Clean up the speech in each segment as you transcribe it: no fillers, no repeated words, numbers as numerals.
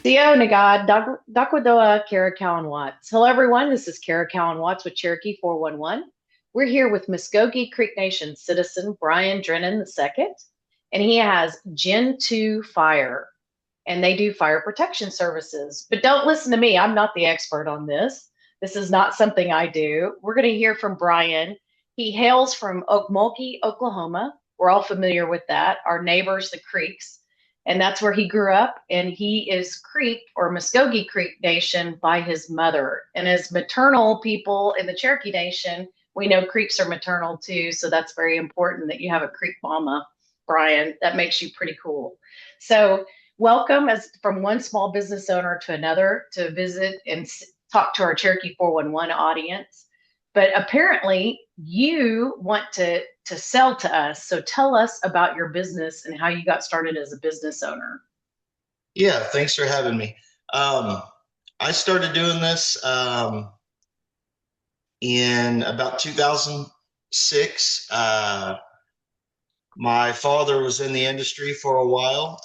Sio Nagad, Dakwadoa, Kara Cowan Watts. Hello, everyone. This is Kara Cowan Watts with Cherokee 411. We're here with Muscogee Creek Nation citizen Brian Drennan II, and he has Gen 2 Fire, and they do fire protection services. But don't listen to me. I'm not the expert on this. This is not something I do. We're going to hear from Brian. He hails from Okmulgee, Oklahoma. We're all familiar with that. Our neighbors, the Creeks, and that's where he grew up. And he is Creek or Muscogee Creek Nation by his mother. And as maternal people in the Cherokee Nation, we know Creeks are maternal too. So that's very important that you have a Creek mama, Brian. That makes you pretty cool. So welcome as from one small business owner to another to visit and talk to our Cherokee 411 audience. But apparently you want to sell to us. So tell us about your business and how you got started as a business owner. Yeah, thanks for having me. I started doing this in about 2006. My father was in the industry for a while,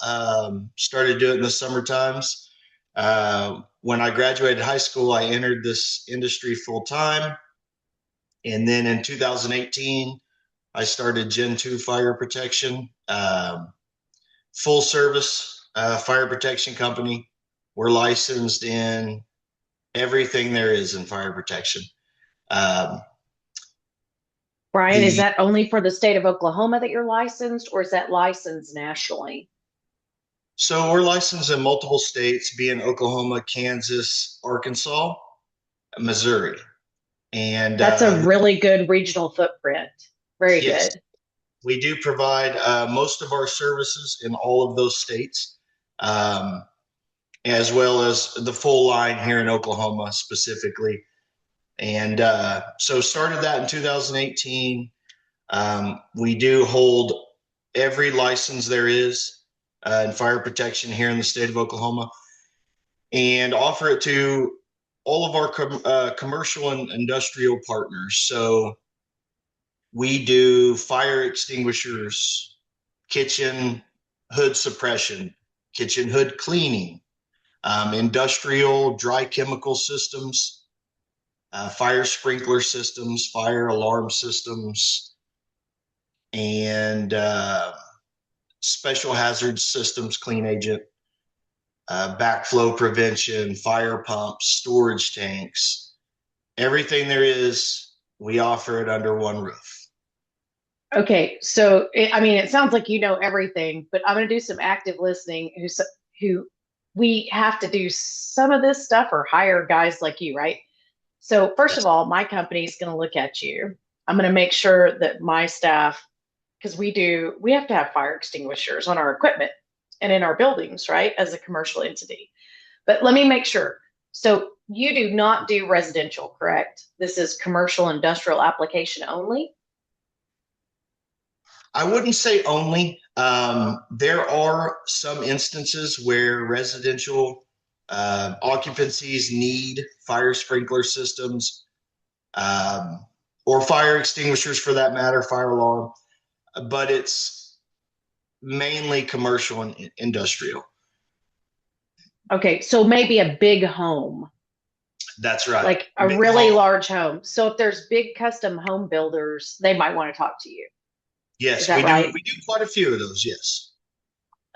started doing it in the summer times. When I graduated high school, I entered this industry full time. And then in 2018, I started Gen 2 Fire Protection, full service fire protection company. We're licensed in everything there is in fire protection. Um, Brian, is the that only for the state of Oklahoma that you're licensed, or is that licensed nationally? So we're licensed in multiple states, being Oklahoma, Kansas, Arkansas, Missouri. And That's a really good regional footprint. Very yes, good. we do provide most of our services in all of those states, um, as well as the full line here in Oklahoma specifically. And so started that in 2018. We do hold every license there is in fire protection here in the state of Oklahoma and offer it to all of our commercial and industrial partners. So we do fire extinguishers, kitchen hood suppression, kitchen hood cleaning, industrial dry chemical systems, fire sprinkler systems, fire alarm systems, and special hazard systems, clean agent, backflow prevention, fire pumps, storage tanks, everything there is, we offer it under one roof. Okay, so I mean, it sounds like you know everything, but I'm going to do some active listening. Who we have to do some of this stuff or hire guys like you, right? So first of Yes. all, my company is going to look at you. I'm going to make sure that my staff, because we have to have fire extinguishers on our equipment and in our buildings, right, as a commercial entity. But let me make sure. So you do not do residential, correct? This is commercial industrial application only. I wouldn't say only. There are some instances where residential occupancies need fire sprinkler systems um, or fire extinguishers for that matter, fire alarm, but it's mainly commercial and industrial. Okay, so maybe a big home, That's right. like a Big really home. large home. So if there's big custom home builders, they might want to talk to you. Is Yes, that we do. right? We do quite a few of those. Yes.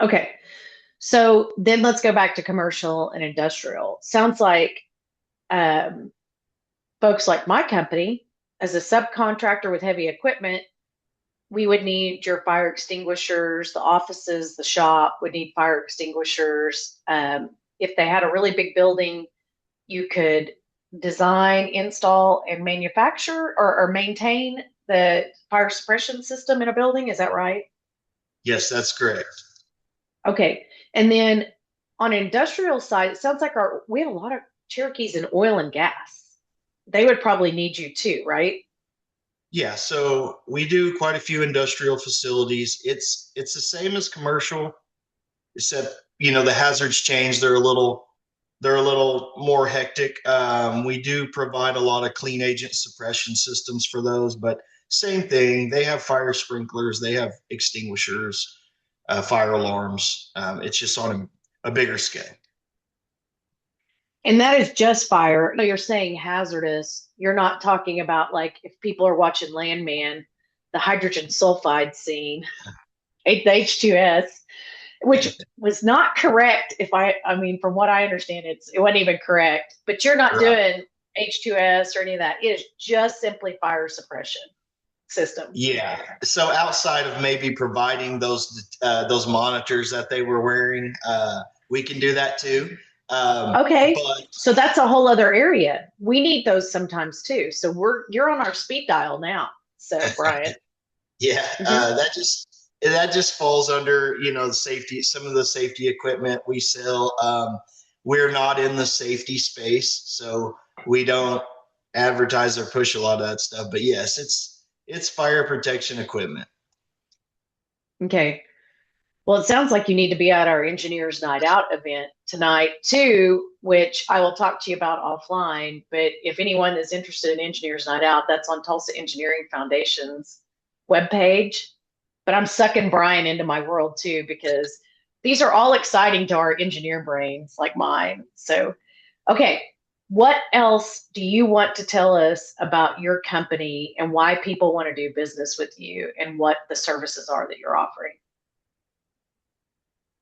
Okay. So then let's go back to commercial and industrial. Sounds like um, folks like my company, as a subcontractor with heavy equipment, we would need your fire extinguishers. The offices, the shop would need fire extinguishers. If they had a really big building, you could design, install, and manufacture or maintain the fire suppression system in a building. Is that right? Yes, that's correct. Okay. And then on industrial side, it sounds like we have a lot of Cherokees in oil and gas. They would probably need you too, right? Yeah, so we do quite a few industrial facilities. It's the same as commercial, except the hazards change. They're a little more hectic. We do provide a lot of clean agent suppression systems for those, but same thing. They have fire sprinklers, they have extinguishers, fire alarms. It's just on a bigger scale. And that is just fire. No, you're saying hazardous. You're not talking about like if people are watching Landman, the hydrogen sulfide scene, the H2S, which was not correct. I mean, from what I understand, it wasn't even correct. But you're not Right. doing H2S or any of that. It is just simply fire suppression system. Yeah. So outside of maybe providing those monitors that they were wearing, we can do that too. Okay. But So that's a whole other area. We need those sometimes too. So you're on our speed dial now. So Brian. yeah, Mhm. that just falls under the safety. Some of the safety equipment we sell. We're not in the safety space, so we don't advertise or push a lot of that stuff. But yes, it's fire protection equipment. Okay. Well, it sounds like you need to be at our Engineers Night Out event tonight too, which I will talk to you about offline. But if anyone is interested in Engineers Night Out, that's on Tulsa Engineering Foundation's webpage. But I'm sucking Brian into my world too, because these are all exciting to our engineer brains like mine. So, okay, what else do you want to tell us about your company and why people want to do business with you and what the services are that you're offering?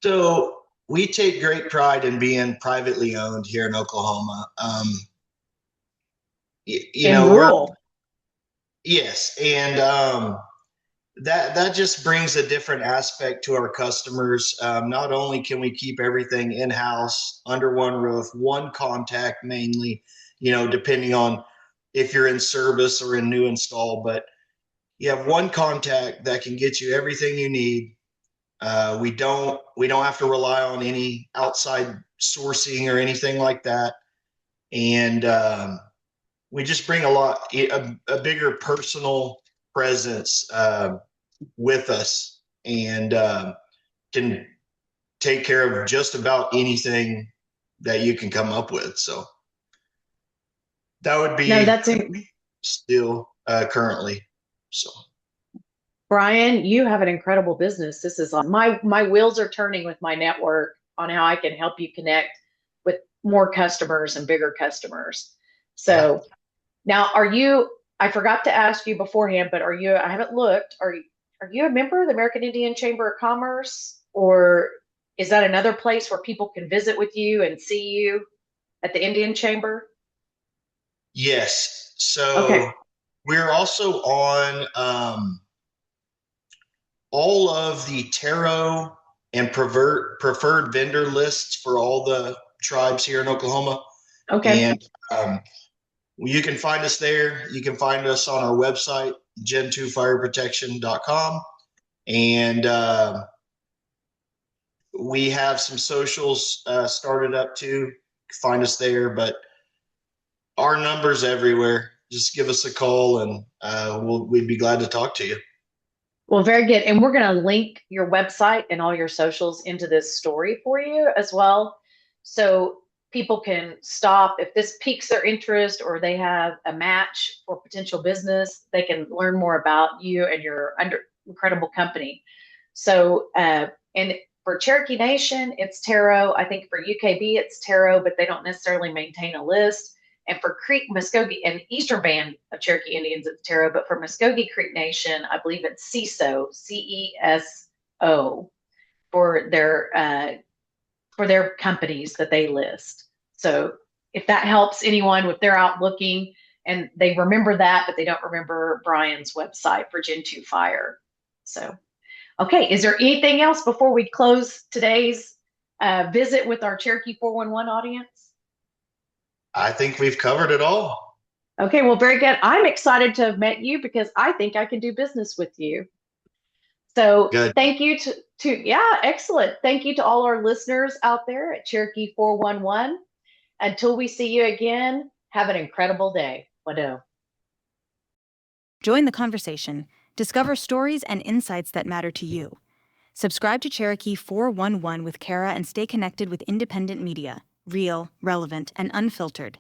So we take great pride in being privately owned here in Oklahoma. You In know, rural. yes, and that just brings a different aspect to our customers. Not only can we keep everything in house under one roof, one contact mainly, depending on if you're in service or in new install, but you have one contact that can get you everything you need. We don't have to rely on any outside sourcing or anything like that, and we just bring a bigger personal presence with us, and can take care of just about anything that you can come up with. So that would No, be still currently. So Brian, you have an incredible business. This is my wheels are turning with my network on how I can help you connect with more customers and bigger customers. yeah. So now I forgot to ask you beforehand, but I haven't looked, are you a member of the American Indian Chamber of Commerce, or is that another place where people can visit with you and see you at the Indian Chamber? Yes. Okay. So we're also on all of the TERO and preferred vendor lists for all the tribes here in Oklahoma. Okay. And you can find us there. You can find us on our website, gen2fireprotection.com. And we have some socials started up too. Find us there, but our number's everywhere. Just give us a call, and we'd be glad to talk to you. Well, very good. And we're going to link your website and all your socials into this story for you as well. So people can stop if this piques their interest or they have a match for potential business, they can learn more about you and your incredible company. So, and for Cherokee Nation, it's TERO. I think for UKB, it's TERO, but they don't necessarily maintain a list. And for Muscogee and Eastern Band of Cherokee Indians, it's TERO. But for Muscogee Creek Nation, I believe it's CESO, CESO, for their companies that they list. So if that helps anyone, if they're out looking and they remember that, but they don't remember Brian's website for Gen 2 Fire. So, okay, is there anything else before we close today's visit with our Cherokee 411 audience? I think we've covered it all. Okay, well, very good. I'm excited to have met you because I think I can do business with you. So Good. thank you yeah, excellent. Thank you to all our listeners out there at Cherokee 411. Until we see you again, have an incredible day. Wado. Join the conversation. Discover stories and insights that matter to you. Subscribe to Cherokee 411 with Kara and stay connected with independent media, real, relevant, and unfiltered.